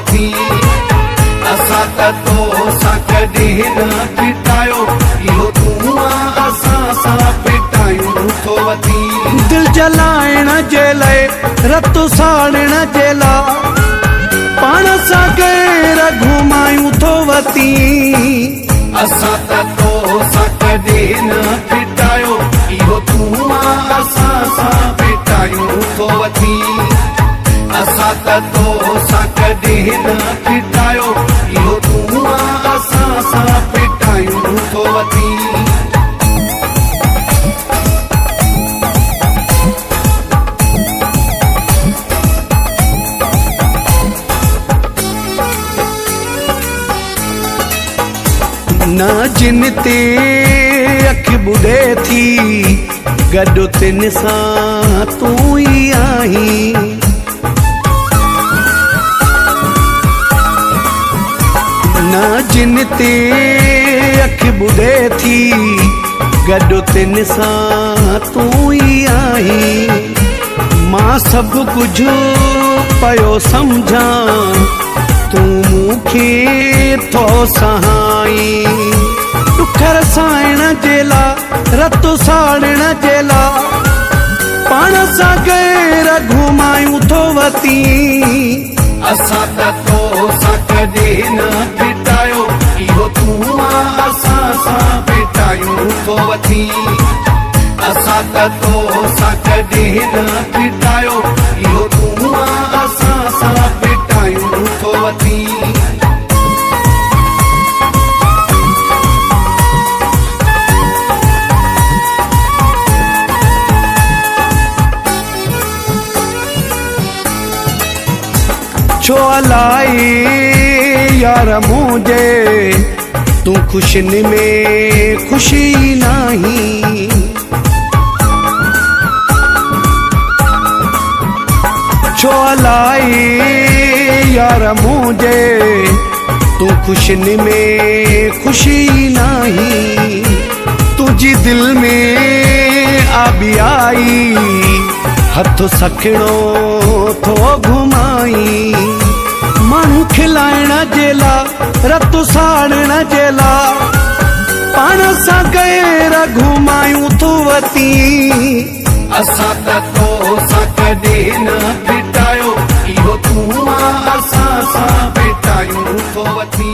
वठी असां त तोसां कॾहिं न पिटायो इहो तूं असां सां पिटायूं थो वठी दिल जलाइण जे लाइ रत साड़ण जे लाइ पाण सां गैर घुमायूं थो वठी असां त तोसां कॾहिं न पिटायो इहो तूं असां सां पिटायूं थो वठी असां त तोसां कॾहिं न पिटायो इहो तूं असां सां पिटायूं थो वठी न जिन ते अख ॿुधे थी गॾु तिन सां तूं ई आहीं न जिन ते अख ॿुधे थी गॾु तिन सां तूं ई आहीं मां सभु कुझु पियो सम्झां तूं मूंखे थो सहाई दुख रसाइण जे लाइ रत साड़ण जे लाइ पाण सां गैर घुमायूं थो वठी असां त तोसां कॾहिं न पिटायो इहो तूं असां सां पिटायूं थो वठी असां त तोसां कॾहिं न पिटायो इहो तूं असां सां पिटायूं थो वठी छो अलाए यार मुझे तू खुशन में खुशी नहीं छो अलाए यार मुझे तू खुशन में खुशी नहीं तुझी दिल में आबी आई हथ सखणो थो घुमाई माण्हू खिलाइण जे लाइ रत साड़ण जे लाइ पाण सां गैर घुमायूं थो वठी असां त तोसां कॾहिं न पिटायो इहो तूं असां सां पिटायूं थो वठी